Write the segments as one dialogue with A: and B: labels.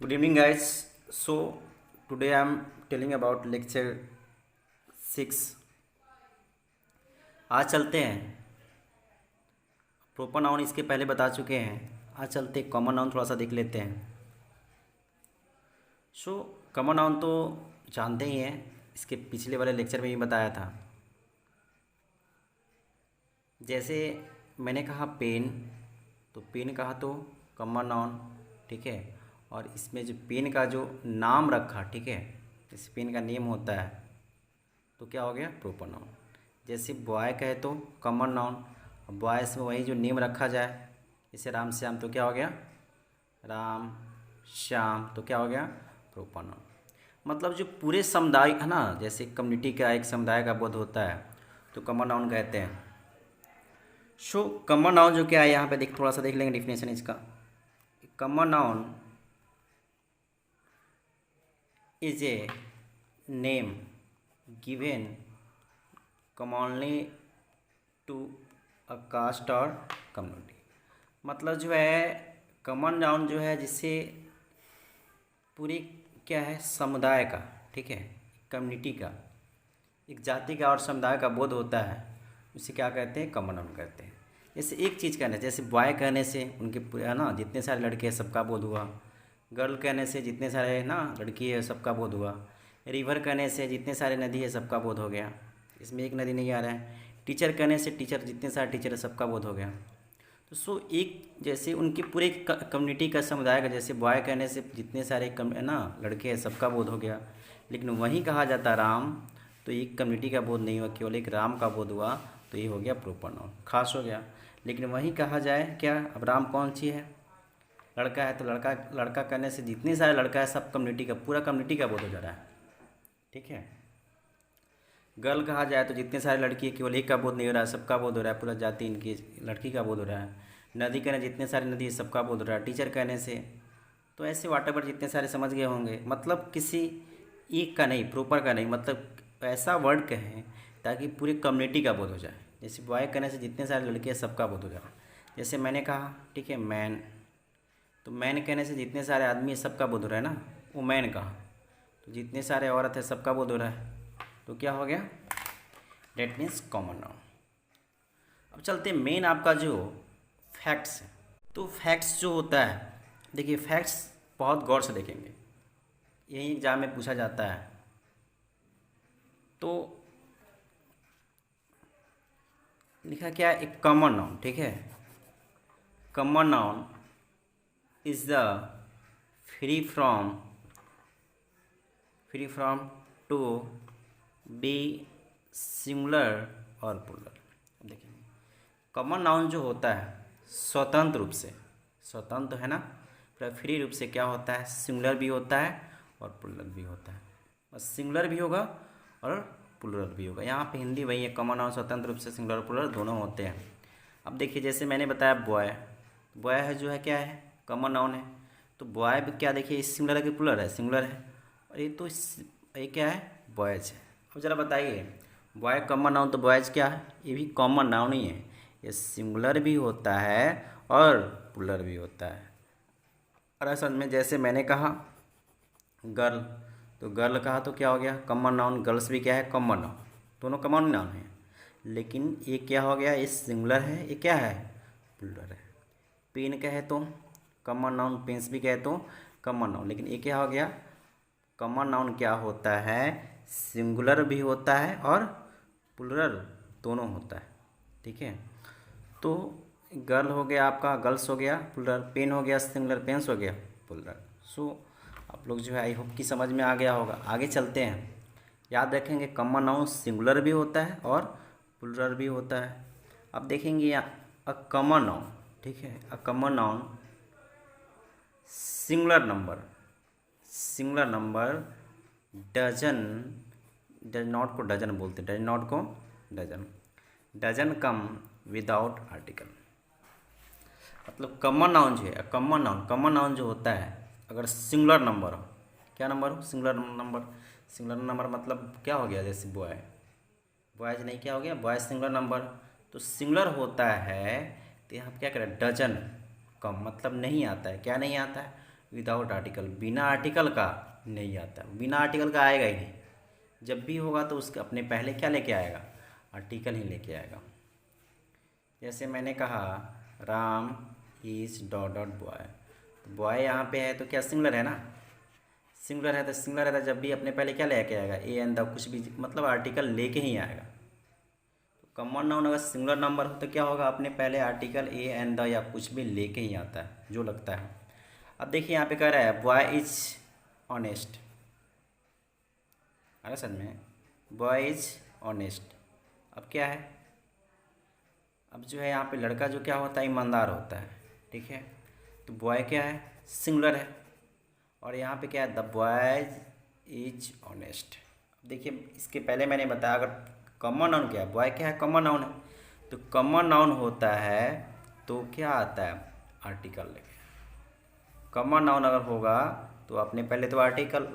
A: Good evening, guys. So, today I'm telling about lecture 6. आज चलते हैं प्रॉपर नाउन, इसके पहले बता चुके हैं। आज चलते हैं कॉमन नाउन, थोड़ा सा देख लेते हैं। सो कॉमन नाउन तो जानते ही हैं, इसके पिछले वाले लेक्चर में भी बताया था। जैसे मैंने कहा पेन, तो पेन कहा तो कॉमन नाउन, ठीक है। और इसमें जो पेन का जो नाम रखा, ठीक है, इस पेन का नेम होता है तो क्या हो गया, प्रॉपर नाउन। जैसे बॉय कहे तो कॉमन नाउन, बॉयज़ में वही जो नेम रखा जाए, जैसे राम श्याम तो क्या हो गया, राम श्याम तो क्या हो गया, प्रॉपर नाउन। मतलब जो पूरे समुदाय है ना, जैसे कम्युनिटी का एक समुदाय का बोध होता है तो कॉमन नाउन कहते हैं। सो कॉमन नाउन जो क्या है, यहाँ पे देख, थोड़ा सा देख लेंगे डिफिनेशन इसका। Common noun is a name given commonly to a caste or community। मतलब जो है कॉमन नाउन जो है जिससे पूरी क्या है, समुदाय का, ठीक है, कम्युनिटी का, एक जाति का और समुदाय का बोध होता है, उसे क्या कहते हैं, कॉमन नाउन कहते हैं। जैसे एक चीज़ कहने, जैसे बॉय कहने से उनके पूरे है ना, जितने सारे लड़के हैं सबका बोध हुआ। गर्ल कहने से जितने सारे ना लड़की है सबका बोध हुआ। रिवर कहने से जितने सारे नदी है सबका बोध हो गया, इसमें एक नदी नहीं आ रहा है। टीचर कहने से टीचर, जितने सारे टीचर है सबका बोध हो गया। तो सो एक जैसे उनके पूरे कम्युनिटी का, समुदाय का, जैसे बॉय कहने से जितने सारे है ना लड़के हैं सबका बोध हो गया। लेकिन वहीं कहा जाता राम, तो एक कम्युनिटी का बोध नहीं हुआ, केवल एक राम का बोध हुआ, तो ये हो गया प्रॉपर नाउन, खास हो गया। लेकिन वहीं कहा जाए क्या, अब राम कौन सी है, लड़का है, तो लड़का लड़का कहने से जितने सारे लड़का है सब कम्युनिटी का, पूरा कम्युनिटी का बोध हो जा रहा है, ठीक है। गर्ल कहा जाए तो जितने सारे लड़की है केवल एक का बोध नहीं हो रहा है, सबका बोध हो रहा है, पूरा जाति इनकी लड़की का बोध हो रहा है। नदी कहने जितने सारे नदी है सबका बोध हो रहा है। टीचर कहने से तो ऐसे वाटेवर जितने सारे समझ गए होंगे, मतलब किसी एक का नहीं, प्रॉपर का नहीं, मतलब ऐसा वर्ड कहें ताकि पूरी कम्युनिटी का बोध हो जाए। जैसे बॉय कहने से जितने सारे लड़के हैं सबका बोध हो जाए। जैसे मैंने कहा, ठीक है, मैन, तो मैन कहने से जितने सारे आदमी है सबका बोध हो रहा है ना, वो मैन कहा। तो जितने सारे औरत है सबका बोध हो रहा है, तो क्या हो गया, डेट मीन्स कॉमन नाउन। अब चलते हैं मेन आपका जो फैक्ट्स है। तो फैक्ट्स जो होता है, देखिए फैक्ट्स बहुत गौर से देखेंगे, यही एग्जाम में पूछा जाता है। तो लिखा क्या है, एक कॉमन नाउन, ठीक है। Common noun is the free from to be singular और plural। देखिए कॉमन नाउन जो होता है स्वतंत्र रूप से, स्वतंत्र है ना, फ्री रूप से क्या होता है, सिंगुलर भी होता है और प्लुरल भी होता है। बस सिंगुलर भी होगा और प्लुरल भी होगा। यहाँ पे हिंदी वही है, कॉमन नाउन स्वतंत्र रूप से सिंगुलर और प्लुरल दोनों होते हैं। अब देखिए जैसे मैंने बताया बॉय, बॉय है जो है क्या है, कॉमन नाउन है। तो बॉय भी क्या, देखिए सिंगुलर है कि प्लुरल है, सिंगुलर है। और ये तो ये क्या है, बॉयज है। अब ज़रा बताइए, बॉय कॉमन नाउन, तो बॉयज क्या है, ये भी कॉमन नाउन ही है। ये सिंगुलर भी होता है और प्लुरल भी होता है। और असल में जैसे मैंने कहा गर्ल, तो गर्ल कहा तो क्या हो गया, कॉमन नाउन। गर्ल्स भी क्या है, कॉमन नाउन, दोनों कॉमन नाउन है। लेकिन ये क्या हो गया, ये सिंगुलर है, ये क्या है, प्लुरल है। पेन कहे तो कॉमन नाउन, पेंस भी कहे तो कॉमन नाउन। लेकिन ये क्या हो गया, कॉमन नाउन क्या होता है, सिंगुलर भी होता है और प्लुरल दोनों होता है, ठीक है। तो गर्ल हो गया आपका, गर्ल्स हो गया प्लुरल, पेन हो गया सिंगुलर, पेंस हो गया प्लुरल। सो आप लोग जो है आई होप कि समझ में आ गया होगा। आगे चलते हैं, याद रखेंगे कॉमन नाउन सिंगुलर भी होता है और प्लुरल भी होता है। अब देखेंगे यहाँ अ कॉमन नाउन, ठीक है, a common noun singular number doesn't, does not को डजन बोलते, डज नॉट को डजन कम विदाउट आर्टिकल। मतलब कॉमन नाउन जो है, कॉमन नाउन जो होता है अगर सिंगुलर नंबर हो, क्या नंबर हो, सिंगुलर नंबर मतलब क्या हो गया, जैसे बॉय, बॉयज नहीं, क्या हो गया, बॉय सिंगुलर नंबर। तो सिंगुलर होता है तो यहाँ क्या करें, डजन कम, मतलब नहीं आता है, क्या नहीं आता है, विदाउट आर्टिकल, बिना आर्टिकल का नहीं आता, बिना आर्टिकल का आएगा ही नहीं। जब भी होगा तो उसके अपने पहले क्या लेके आएगा, आर्टिकल ही लेके आएगा। जैसे मैंने कहा Ram is dot dot boy, तो बॉय यहाँ पे है तो क्या सिंगुलर है ना, सिंगुलर है तो सिंगुलर है तो जब भी अपने पहले क्या लेके आएगा, ए एन द, कुछ भी मतलब आर्टिकल लेके ही आएगा। तो कॉमन नाउन अगर सिंगुलर नंबर हो तो क्या होगा, अपने पहले आर्टिकल ए एन द या कुछ भी लेके ही आता है जो लगता है। अब देखिए यहाँ पे कह रहा है बॉय इज ऑनेस्ट, अगर सर में बॉय इज ऑनेस्ट, अब क्या है, अब जो है यहाँ पे लड़का जो क्या होता है, ईमानदार होता है, ठीक है। तो बॉय क्या है, सिंगुलर है, और यहाँ पे क्या है, द बॉय इज ऑनेस्ट। देखिए इसके पहले मैंने बताया अगर कॉमन नाउन क्या है, बॉय क्या है, कॉमन नाउन है, तो कॉमन नाउन होता है तो क्या आता है, आर्टिकल लेके। कॉमन नाउन अगर होगा तो अपने पहले तो आर्टिकल,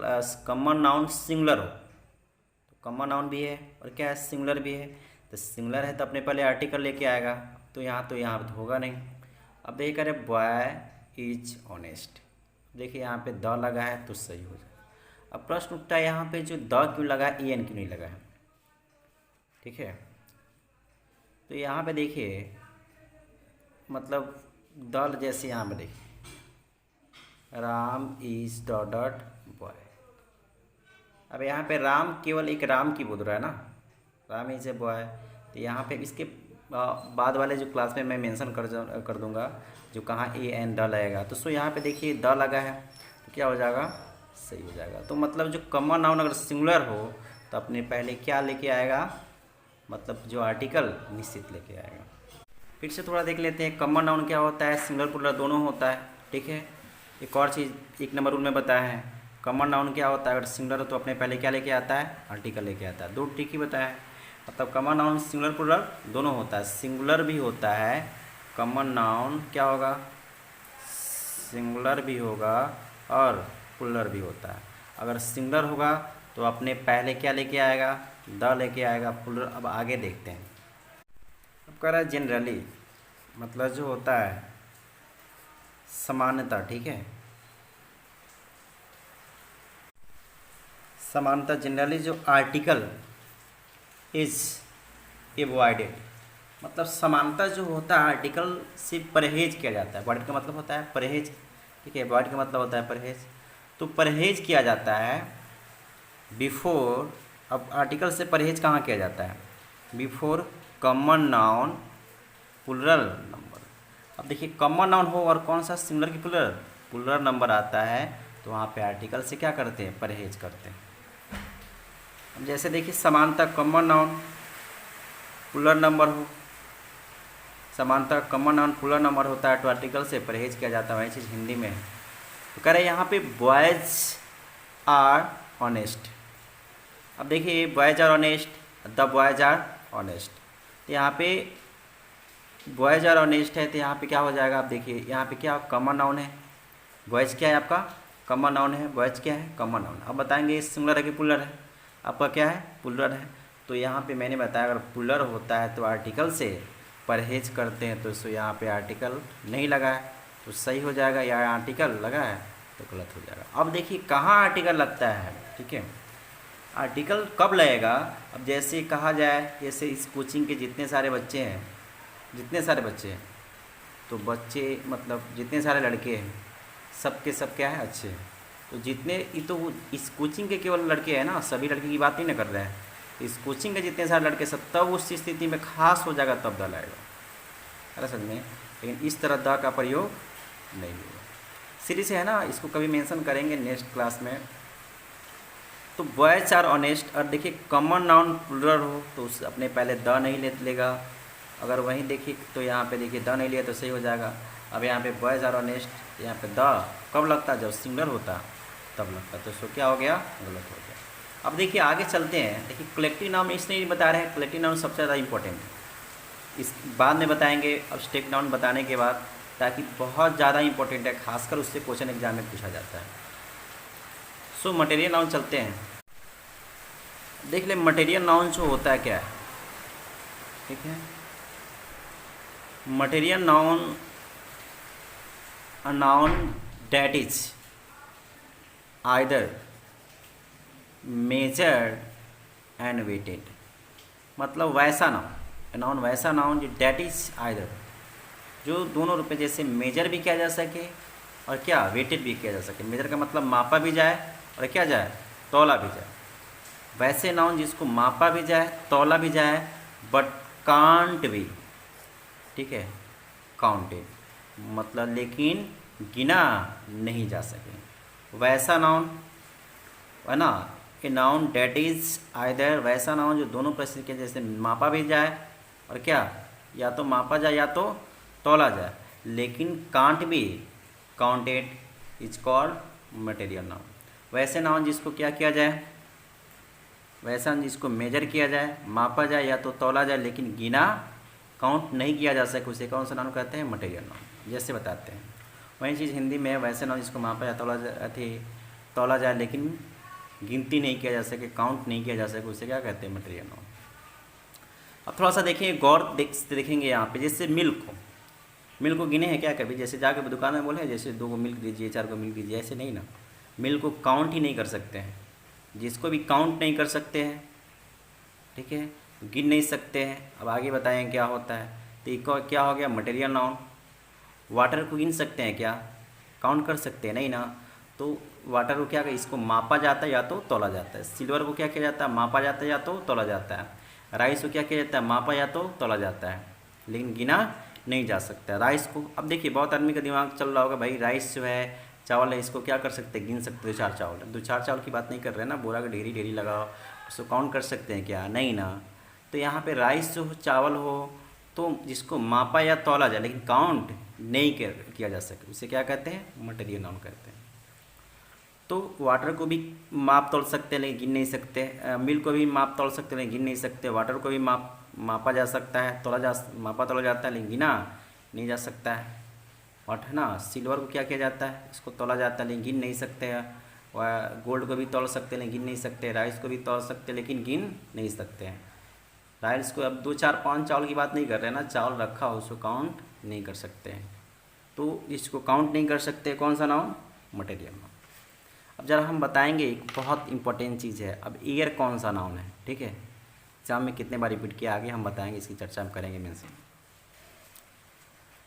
A: कॉमन नाउन सिंगुलर हो तो कॉमन नाउन भी है और क्या है, सिंगुलर भी है, तो सिंगुलर है तो अपने पहले आर्टिकल लेके आएगा, तो यहाँ तो होगा नहीं। अब देखिए कह रहे बॉय इज ऑनेस्ट, देखिए यहाँ पे द लगा है तो सही हो जाए। अब प्रश्न उठता है यहाँ पे जो द क्यों लगा है, ए एन क्यों नहीं लगा है, ठीक है। तो यहाँ पे देखिए मतलब द, जैसे यहाँ पे देखिए Ram is dot dot boy, अब यहाँ पे राम केवल एक राम की बोल रहा है ना, राम इज ए बॉय, तो यहाँ पे इसके बाद वाले जो क्लास में मैं मेंशन कर दूंगा जो कहाँ ए एन द लगेगा, तो सो यहाँ पे देखिए द लगा है तो क्या हो जाएगा, सही हो जाएगा। तो मतलब जो कॉमन नाउन अगर सिंगुलर हो तो अपने पहले क्या लेके आएगा, मतलब जो आर्टिकल निश्चित लेके आएगा। फिर से थोड़ा देख लेते हैं कॉमन नाउन क्या होता है, सिंगुलर प्लुरल दोनों होता है, ठीक है। एक और चीज़ 1 नंबर रूल में बताया है, कॉमन नाउन क्या होता है, अगर सिंगुलर हो तो अपने पहले क्या लेके आता है, आर्टिकल लेके आता है। 2 ट्रिक ही बताया है, मतलब कॉमन नाउन सिंगुलर प्लुरल दोनों होता है, सिंगुलर भी होता है, कॉमन नाउन क्या होगा, सिंगुलर भी होगा और प्लुरल भी होता है। अगर सिंगुलर होगा तो अपने पहले क्या लेके आएगा, द लेके आएगा, प्लुरल अब आगे देखते हैं। अब कह रहा है जनरली, मतलब जो होता है समानता, ठीक है, समानता जनरली जो आर्टिकल इज एवॉइडेड, मतलब समानता जो होता है आर्टिकल से परहेज किया जाता है। अवॉइड का मतलब होता है परहेज, ठीक है, अवॉइड का मतलब होता है परहेज, तो परहेज किया जाता है बिफोर। अब आर्टिकल से परहेज कहाँ किया जाता है, before common noun plural number. अब देखिए कॉमन नाउन हो और कौन सा, सिंगुलर की प्लुरल नंबर आता है, तो वहाँ पे आर्टिकल से क्या करते हैं, परहेज करते हैं। अब जैसे देखिए समानता कॉमन नाउन प्लुरल नंबर हो, समानता कॉमन नाउन प्लुरल नंबर होता है तो आर्टिकल से परहेज किया जाता है, वही चीज़ हिंदी में है। तो कह रहे हैं यहाँ पे बॉयज आर ऑनेस्ट। अब देखिए boys are honest, the boys are honest, तो यहाँ पे बॉयज आर ऑनेस्ट है तो यहाँ पे क्या हो जाएगा, आप देखिए यहाँ पे क्या कॉमन नाउन है, बॉयज क्या है आपका कॉमन नाउन है, बॉयज क्या है कॉमन नाउन। अब बताएंगे सिंगुलर है कि प्लुरल है, आपका क्या है प्लुरल है। तो यहाँ पे मैंने बताया अगर प्लुरल होता है तो आर्टिकल से परहेज करते हैं, तो इसको यहाँ पे आर्टिकल नहीं लगा है तो सही हो जाएगा, या आर्टिकल लगा है तो गलत हो जाएगा। अब देखिए कहाँ आर्टिकल लगता है, ठीक है, आर्टिकल कब लगेगा। अब जैसे कहा जाए, जैसे इस कोचिंग के जितने सारे बच्चे हैं, जितने सारे बच्चे हैं, तो बच्चे मतलब जितने सारे लड़के हैं सब के सब क्या है, अच्छे हैं। तो जितने ये तो इस कोचिंग के केवल लड़के हैं ना, सभी लड़के की बात नहीं ना कर रहे हैं, इस कोचिंग के जितने सारे लड़के सब, तब उस स्थिति में खास हो जाएगा तब द लाएगा, अरे समझ में। लेकिन इस तरह द का प्रयोग नहीं होगा, सीरीज है ना, इसको कभी मेंशन करेंगे नेक्स्ट क्लास में। तो बॉयज आर ऑनेस्ट, और देखिए कॉमन नाउन प्लुरल हो तो उस अपने पहले द नहीं लेगा, अगर वहीं देखिए तो यहाँ पे देखिए द नहीं लिया तो सही हो जाएगा। अब यहाँ पे बॉयज आर ऑनेस्ट, यहाँ पे द कब लगता है, जब सिंगुलर होता तब लगता, तो इसको क्या हो गया, गलत हो गया। अब देखिए आगे चलते हैं, देखिए कलेक्टिव नाउन इसलिए नहीं बता रहे हैं, कलेक्टिव नाउन सबसे ज़्यादा इंपॉर्टेंट है, इस बाद में बताएंगे अब्स्ट्रैक्ट नाउन बताने के बाद, ताकि बहुत ज़्यादा इंपॉर्टेंट है, खासकर उससे क्वेश्चन एग्जाम में पूछा जाता है। सो मटेरियल नाउन चलते हैं, देख ले मटेरियल नाउन जो होता है क्या है, ठीक है। Material noun a noun that is either measured and weighted, मतलब वैसा नाउन वैसा नाउन जो डेट इज आइदर, जो दोनों रूप में जैसे मेजर भी किया जा सके और क्या वेटेड भी किया जा सके। मेजर का मतलब मापा भी जाए और क्या जाए, तौला भी जाए। वैसे नाउन जिसको मापा भी जाए तौला भी जाए बट कांट भी, ठीक है, काउंटेड, मतलब लेकिन गिना नहीं जा सके। वैसा नाउन है ना, a noun that is either, वैसा नाउन जो दोनों परिस्थिति के जैसे मापा भी जाए और क्या, या तो मापा जाए या तो तौला जाए, लेकिन कांट भी counted is called material noun. वैसे नाउन जिसको क्या किया जाए, वैसा जिसको मेजर किया जाए, मापा जाए या तो तौला जाए, लेकिन गिना काउंट नहीं किया जा सके, उसे कौन सा नाउन कहते हैं, मटेरियल नाउन। जैसे बताते हैं वही चीज़ हिंदी में, वैसे नाउन जिसको मापा या तौला जाए लेकिन गिनती नहीं किया जा सके, काउंट नहीं किया जा सके, उसे क्या कहते हैं, मटेरियल नाउन। अब थोड़ा सा देखिए, गौर देखेंगे यहाँ पे, जैसे मिल्क को गिने हैं क्या कभी, जैसे जाकर दुकान में बोले जैसे 2 को मिल्क दीजिए, 4 को मिल्क दीजिए, ऐसे नहीं ना। मिल्क को काउंट ही नहीं कर सकते हैं, जिसको भी काउंट नहीं कर सकते हैं, ठीक है, गिन नहीं सकते हैं। अब आगे बताएं क्या होता है, तो एक क्या हो गया, मटेरियल नाउन। वाटर को गिन सकते हैं क्या, काउंट कर सकते हैं नहीं ना, तो वाटर को क्या, इसको मापा जाता है या तो तौला जाता है। सिल्वर को क्या किया जाता है, मापा जाता है या तो तौला जाता है। राइस को क्या किया जाता है, मापा या तो तौला जाता है, लेकिन गिना नहीं जा सकता राइस को। अब देखिए बहुत आदमी का दिमाग चल रहा होगा, भाई राइस जो है, चावल है, इसको क्या कर सकते हैं, गिन सकते, 2-4 चावल है, 2-4 चावल की बात नहीं कर रहे हैं ना, बोरा का ढेरी लगाओ, उसको काउंट कर सकते हैं क्या, नहीं ना। तो यहाँ पे राइस जो चावल हो, तो जिसको मापा या तौला जाए लेकिन काउंट नहीं किया जा सके, उसे क्या कहते हैं, मटेरियल नाउन कहते हैं। तो वाटर को भी माप तोल सकते हैं लेकिन गिन नहीं सकते, मिल्क को भी माप तोल सकते हैं लेकिन गिन नहीं सकते, वाटर को भी मापा जा सकता है, मापा तोला जाता है लेकिन गिना नहीं जा सकता है। और है ना, सिल्वर को क्या किया जाता है, इसको तोला जाता है लेकिन गिन नहीं सकते हैं। गोल्ड को भी तोल सकते हैं लेकिन गिन नहीं सकते, राइस को भी तोल सकते हैं लेकिन गिन नहीं सकते हैं। राइस को अब 2-4-5 चावल की बात नहीं कर रहे हैं ना, चावल रखा हो उसको काउंट नहीं कर सकते हैं। तो इसको काउंट नहीं कर सकते, कौन सा नाउन, मटेरियल नाउन। अब जरा हम बताएंगे एक बहुत इंपॉर्टेंट चीज़ है, अब एयर कौन सा नाउन है, ठीक है, एग्जाम में कितने बार रिपीट किया, आगे हम बताएंगे, इसकी चर्चा हम करेंगे मेंशन।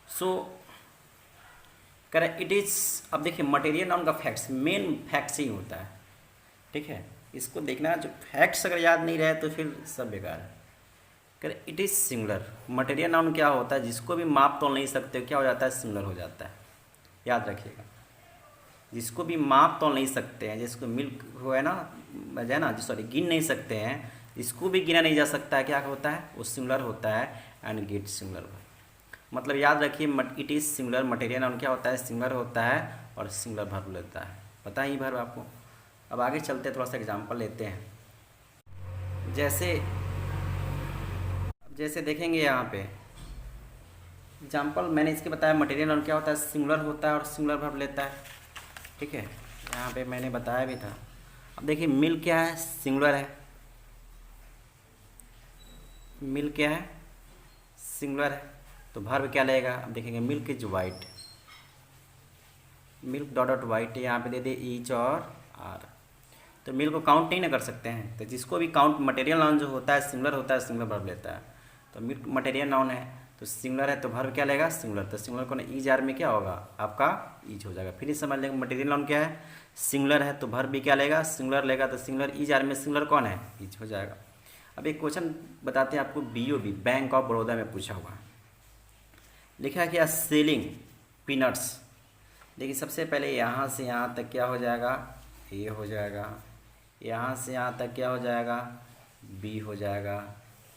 A: सो करें इट इज़, अब देखिए मटेरियल नाउन का फैक्ट्स, मेन फैक्ट्स ही होता है, ठीक है, इसको देखना, जो फैक्ट्स अगर याद नहीं रहे तो फिर सब बेकार है। करें it is singular, material noun क्या होता है, जिसको भी माप तोल नहीं सकते, क्या हो जाता है, सिंगुलर हो जाता है, याद रखिएगा। जिसको भी माप तोल नहीं सकते हैं, जिसको मिल्क हो है ना, सॉरी गिन नहीं सकते हैं, इसको भी गिना नहीं जा सकता है, क्या होता है, वो सिंगुलर होता है, एंड गेट सिंगुलर। मतलब याद रखिए, it is singular, material noun क्या होता है, सिंगुलर होता है और सिंगुलर वर्ब लेता है, पता ही वर्ब आपको। अब आगे चलते हैं, थोड़ा सा एग्जाम्पल लेते हैं। जैसे देखेंगे यहाँ पे एग्जाम्पल, मैंने इसके बताया मटेरियल नाउन क्या होता है, सिंगुलर होता है और सिंगुलर वर्ब लेता है, ठीक है, यहाँ पे मैंने बताया भी था। अब देखिए मिल्क क्या है, सिंगुलर है, मिल्क क्या है, सिंगुलर है, तो वर्ब क्या लगेगा, अब देखेंगे milk is white, milk dot white, यहाँ पे दे दे ईच और आर, तो मिल्क को काउंट नहीं ना कर सकते हैं, तो जिसको भी काउंट, मटेरियल नाउन जो होता है सिंगुलर होता है, सिंगुलर वर्ब लेता है। तो मिल्क मटेरियल नाउन है तो सिंगुलर है, तो वर्ब क्या लेगा, सिंगुलर, तो सिंगुलर को ना ईज आर में क्या होगा, आपका ईज हो जाएगा। फिर समझ लेंगे मटेरियल नाउन क्या है, सिंगुलर है, तो वर्ब भी क्या लेगा, सिंगुलर लेगा, तो सिंगुलर ईज आर में सिंगुलर कौन है, ईज हो जाएगा। अब एक क्वेश्चन बताते हैं आपको, BOB बैंक ऑफ बड़ौदा में पूछा हुआ है, लिखा है क्या, सेलिंग पीनट्स। देखिए सबसे पहले यहाँ से यहाँ तक क्या हो जाएगा, ए हो जाएगा, यहाँ से यहाँ तक क्या हो जाएगा, बी हो जाएगा,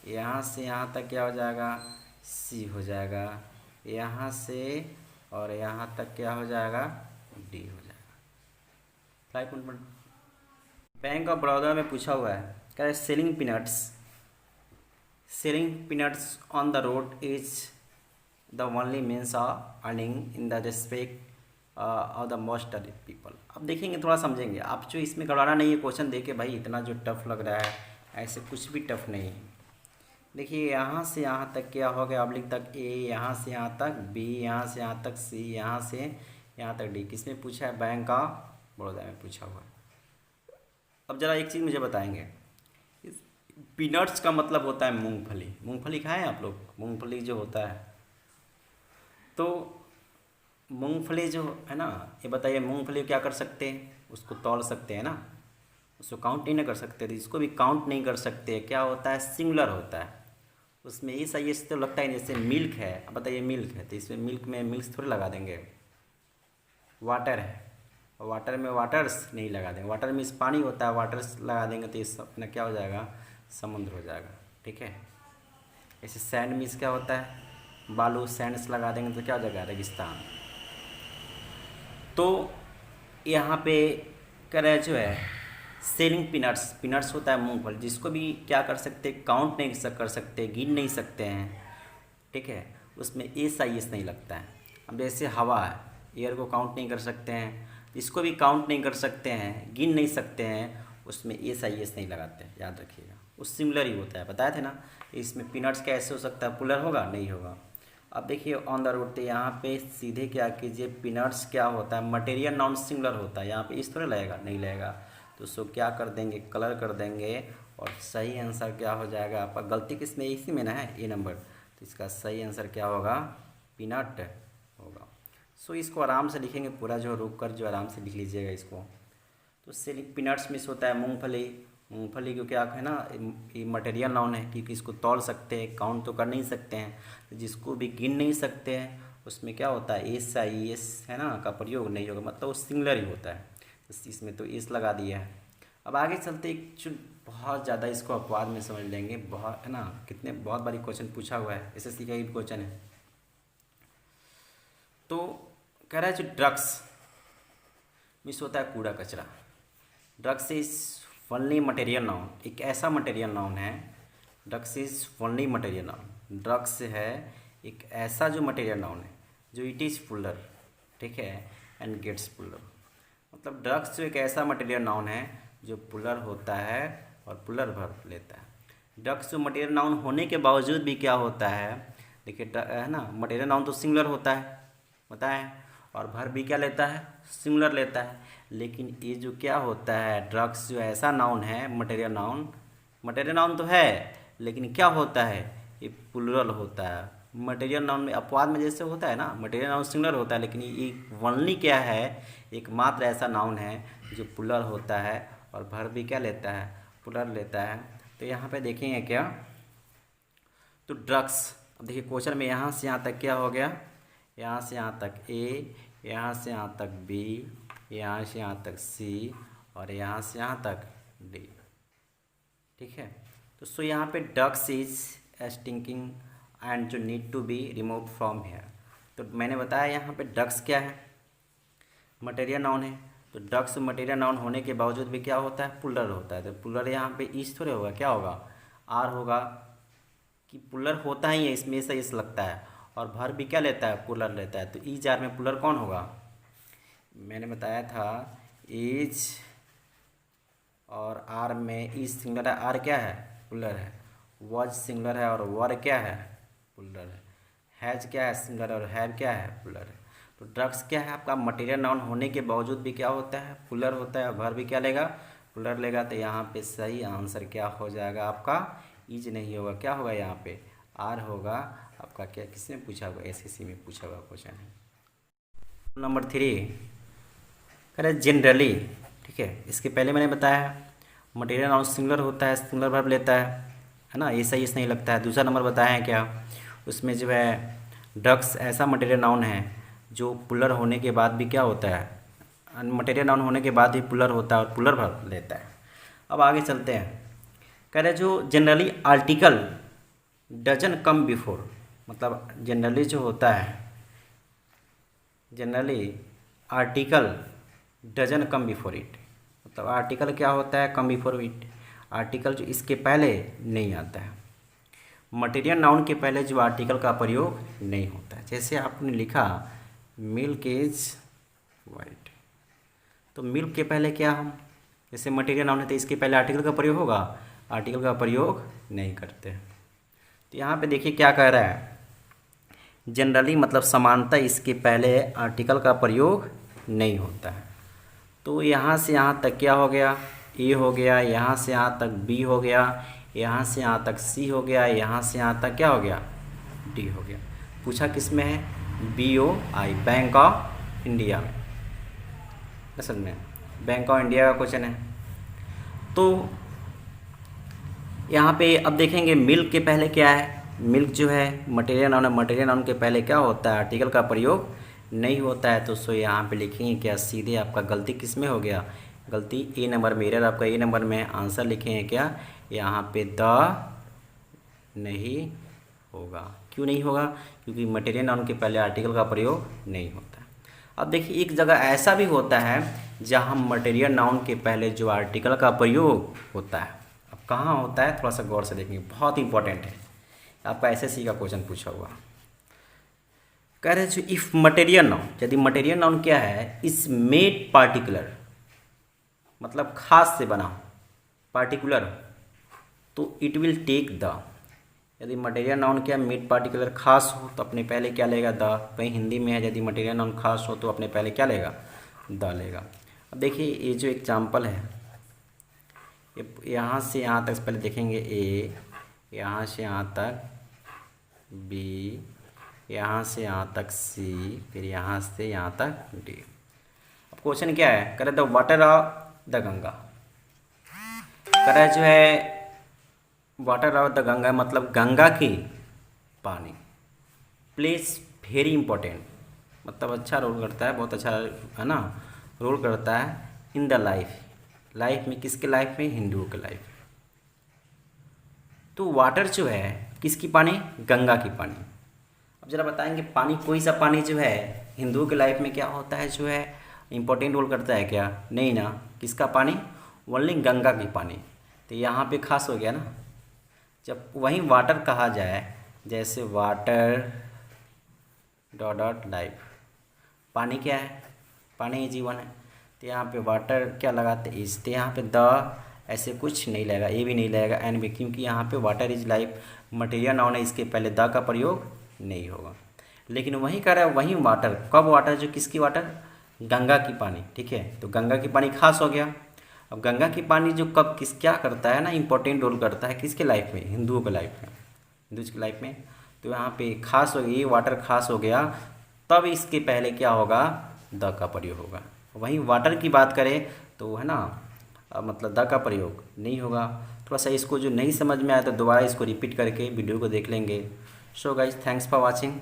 A: यहाँ से यहाँ तक क्या हो जाएगा, सी हो जाएगा, यहाँ से और यहाँ तक क्या हो जाएगा, डी हो जाएगा। बैंक ऑफ बड़ौदा में पूछा हुआ है, क्या है, selling peanuts on the road is the only means of earning in the respect of the most people. अब देखेंगे, थोड़ा समझेंगे, आप जो इसमें गड़बड़ा नहीं है क्वेश्चन देखे, भाई इतना जो टफ लग रहा है, ऐसे कुछ भी टफ नहीं है। देखिए यहाँ से यहाँ तक क्या हो गया, ऑब्लिक तक ए, यहाँ से यहाँ तक बी, यहाँ से यहाँ तक सी, यहाँ से यहाँ तक डी, किसमें पूछा है, बैंक ऑफ बड़ौदा में पूछा हुआ है। अब ज़रा एक चीज़ मुझे बताएंगे, पीनट्स का मतलब होता है मूंगफली। मूंगफली खाएं आप लोग? मूंगफली जो होता है, तो मूंगफली जो है ना, ये बताइए मूंगफली क्या कर सकते हैं? उसको तौल सकते हैं ना, उसको काउंट नहीं ना कर सकते। तो इसको भी काउंट नहीं कर सकते, क्या होता है? सिंगुलर होता है। उसमें ये सही है, तो लगता है जैसे मिल्क है। अब बताइए मिल्क है तो इसमें मिल्क में मिल्क थोड़ी लगा देंगे। वाटर है, वाटर में वाटर्स नहीं लगा देंगे। वाटर में इस पानी होता है, वाटर्स लगा देंगे तो इस अपना क्या हो जाएगा? समुद्र हो जाएगा। ठीक है। ऐसे सैंड में क्या होता है? बालू, सैंड्स लगा देंगे तो क्या हो जाएगा? रेगिस्तान। तो यहाँ पे कह रहे जो है सेलिंग पीनट्स, पीनट्स होता है मूंगफली, जिसको भी क्या कर सकते? काउंट नहीं कर सकते, गिन नहीं सकते हैं। ठीक है। उसमें एस आई एस नहीं लगता है। अब जैसे हवा है, एयर को काउंट नहीं कर सकते हैं, इसको भी काउंट नहीं कर सकते हैं, गिन नहीं सकते हैं, उसमें एस आई एस नहीं लगाते हैं, याद रखिएगा। उस सिमिलर ही होता है, बताए थे ना। इसमें पीनट्स कैसे हो सकता है? पुलर होगा? नहीं होगा। अब देखिए ऑन द रोड, यहाँ पे सीधे क्या कीजिए, पीनट्स क्या होता है? मटेरियल नाउन सिंगुलर होता है, यहाँ पे इस थोड़ा लगेगा, नहीं लगेगा। तो उसको क्या कर देंगे? कलर कर देंगे, और सही आंसर क्या हो जाएगा आपका? गलती किसमें? इसी में ना है, ए नंबर। तो इसका सही आंसर क्या होगा? पीनट होगा। सो इसको आराम से लिखेंगे पूरा, जो रुक कर जो आराम से लिख लीजिएगा इसको। तो सेलिंग पीनट्स मिस होता है मूंगफली। मूंगफली को क्या है ना, ये मटेरियल नाउन है, क्योंकि इसको तौल सकते हैं, काउंट तो कर नहीं सकते हैं, तो जिसको भी गिन नहीं सकते हैं उसमें क्या होता है? एस आई एस है ना का प्रयोग नहीं होगा, मतलब वो सिंगुलर ही होता है। तो इसमें तो एस लगा दिया है। अब आगे चलते, एक जो बहुत ज़्यादा इसको अपवाद में समझ लेंगे, बहुत है ना, कितने बहुत बारी क्वेश्चन पूछा हुआ है, एसएससी का ही क्वेश्चन है। तो कह रहा है जो ड्रग्स मिस होता है कूड़ा कचरा। Drugs is only material noun, एक ऐसा मटेरियल नाउन है। Drugs is only material noun, drugs है एक ऐसा जो मटेरियल नाउन है जो इट इज़ पुलर, ठीक है, एंड गेट्स पुलर। मतलब ड्रग्स जो एक ऐसा मटेरियल नाउन है जो पुलर होता है और पुलर वर्ब लेता है। ड्रग्स जो मटेरियल नाउन होने के बावजूद भी क्या होता है? देखिए है ना, मटेरियल नाउन तो सिंगुलर होता है, बताएं, और वर्ब भी क्या लेता है? सिंगुलर लेता है। लेकिन ये जो क्या होता है, ड्रग्स जो ऐसा नाउन है, मटेरियल नाउन तो है, लेकिन क्या होता है? ये प्लुरल होता है। मटेरियल नाउन में अपवाद में जैसे होता है ना, मटेरियल नाउन सिंगुलर होता है, लेकिन ये ओनली क्या है? एकमात्र ऐसा नाउन है जो प्लुरल होता है और वर्ब भी क्या लेता है? प्लुरल लेता है। तो यहाँ पे देखेंगे क्या, तो ड्रग्स, अब देखिए क्वेश्चन में यहाँ से यहाँ तक क्या हो गया? यहाँ से यहाँ तक ए, यहाँ से यहाँ तक बी, यहाँ से यहाँ तक सी, और यहाँ से यहाँ तक डी। ठीक है। तो सो यहाँ पे ड्रग्स इज स्टिंकिंग एंड जो need to be remove from here. तो मैंने बताया यहाँ पे ड्रग्स क्या है? मटेरियल नाउन है। तो ड्रग्स मटेरियल नाउन होने के बावजूद भी क्या होता है? पुलर होता है। तो पुलर यहाँ पे इस थोड़े होगा, क्या होगा? आर होगा, कि पुलर होता ही है, इसमें से इस लगता है, और भर भी क्या लेता है? पुलर लेता है। तो ई जार में पुलर कौन होगा? मैंने बताया था इज, और आर में ई सिंगुलर है, आर क्या है? पुलर है। वॉज सिंगुलर है और वर क्या है? पुलर है। हैज क्या है? सिंगुलर, और हैव क्या है? पुलर है। तो ड्रग्स क्या है आपका? मटेरियल नाउन होने के बावजूद भी क्या होता है? पुलर होता है, और भर भी क्या लेगा? पुलर लेगा। तो यहाँ पे सही आंसर क्या हो जाएगा आपका? इज नहीं होगा, क्या होगा यहाँ पे? आर होगा आपका। क्या किसने पूछा हुआ? एसएससी में पूछा हुआ क्वेश्चन है। नंबर 3 कह रहे जनरली, ठीक है, इसके पहले मैंने बताया मटेरियल नाउन सिंगुलर होता है, सिंगुलर वर्ब लेता है ना, ये सही नहीं लगता है। दूसरा नंबर बताया है क्या, उसमें जो है ड्रग्स ऐसा मटेरियल नाउन है जो पुलर होने के बाद भी क्या होता है? मटेरियल नाउन होने के बाद भी पुलर होता है और पुलर वर्ब लेता है। अब आगे चलते हैं। कह रहे जो generally article doesn't come before, मतलब जनरली जो होता है, generally article doesn't come before it, मतलब आर्टिकल क्या होता है? कम बिफोर इट, आर्टिकल जो इसके पहले नहीं आता है। मटेरियल नाउन के पहले जो आर्टिकल का प्रयोग नहीं होता है। जैसे आपने लिखा मिल्क इज वाइट, तो मिल्क के पहले क्या हम, जैसे मटेरियल नाउन है तो इसके पहले आर्टिकल का प्रयोग होगा? आर्टिकल का प्रयोग नहीं करते। तो यहाँ पे देखिए क्या कह रहा है, जनरली मतलब समानता इसके पहले आर्टिकल का प्रयोग नहीं होता है। तो यहाँ से यहाँ तक क्या हो गया? ए हो गया, यहाँ से यहाँ तक बी हो गया, यहाँ से यहाँ तक सी हो गया, यहाँ से यहाँ तक क्या हो गया, डी हो गया। पूछा किस में है, BOI, बैंक ऑफ इंडिया में। असल में बैंक ऑफ इंडिया का क्वेश्चन है। तो यहाँ पे अब देखेंगे मिल्क के पहले क्या है, मिल्क जो है मटेरियल नाउन है, मटेरियल नाउन के पहले क्या होता है, आर्टिकल का प्रयोग नहीं होता है। तो सो यहाँ पे लिखेंगे क्या, सीधे आपका गलती किस में हो गया, गलती ए नंबर में, एरर आपका ए नंबर में। आंसर लिखेंगे क्या, यहाँ पे द नहीं होगा। क्यों नहीं होगा, क्योंकि मटेरियल नाउन के पहले आर्टिकल का प्रयोग नहीं होता है। अब देखिए एक जगह ऐसा भी होता है जहाँ मटेरियल नाउन के पहले जो आर्टिकल का प्रयोग होता है, अब कहाँ होता है थोड़ा सा गौर से देखेंगे, बहुत इंपॉर्टेंट है, आपका SSC का क्वेश्चन पूछा हुआ। कह रहे हैं इफ मटेरियल नाउन, यदि मटेरियल नाउन क्या है, इस मेड पार्टिकुलर, मतलब खास से बना, पार्टिकुलर, तो इट विल टेक द। यदि मटेरियल नाउन क्या मेड पार्टिकुलर खास हो तो अपने पहले क्या लेगा, द। वहीं हिंदी में है, यदि मटेरियल नाउन खास हो तो अपने पहले क्या लेगा, द लेगा। अब देखिए ये जो एग्जाम्पल है, यहाँ से यहाँ तक पहले देखेंगे ए, यहाँ से यहाँ तक बी, यहाँ से यहाँ तक सी, फिर यहाँ से यहाँ तक डी। अब क्वेश्चन क्या है, करे the water of the Ganga, करे जो है वाटर ऑफ द गंगा मतलब गंगा की पानी, प्लेस वेरी इंपॉर्टेंट, मतलब अच्छा रोल करता है, बहुत अच्छा है ना, रोल करता है इन द लाइफ, लाइफ में, किसके लाइफ में, हिंदुओं के लाइफ। तो वाटर जो है किसकी पानी, गंगा की पानी। अब जरा बताएंगे पानी, कोई सा पानी जो है हिंदुओं के लाइफ में क्या होता है, जो है इंपॉर्टेंट रोल करता है क्या, नहीं ना, किसका पानी, ओनली गंगा की पानी। तो यहाँ पे खास हो गया ना, जब वहीं वाटर कहा जाए, जैसे वाटर डॉट डॉट लाइफ, पानी क्या है, पानी ही जीवन है, तो यहाँ पे वाटर क्या लगाते इज, तो यहाँ पे द ऐसे कुछ नहीं लगेगा, ए भी नहीं लगेगा, एन भी, क्योंकि यहाँ पे water is life material noun है, इसके पहले द का प्रयोग नहीं होगा। लेकिन वहीं कह रहा है वहीं वाटर, कब वाटर, जो किसकी वाटर, गंगा की पानी, ठीक है। तो गंगा की पानी खास हो गया। अब गंगा की पानी जो कब किस क्या करता है ना, इंपॉर्टेंट रोल करता है किसके लाइफ में, हिंदुओं के लाइफ में, हिंदू की लाइफ में। तो यहाँ पे खास हो गई, ये वाटर खास हो गया, तब इसके पहले क्या होगा, द का प्रयोग होगा। वहीं वाटर की बात करें तो है ना, मतलब द का प्रयोग नहीं होगा। थोड़ा सा इसको जो नहीं समझ में आया तो दोबारा इसको रिपीट करके वीडियो को देख लेंगे। So guys thanks for watching.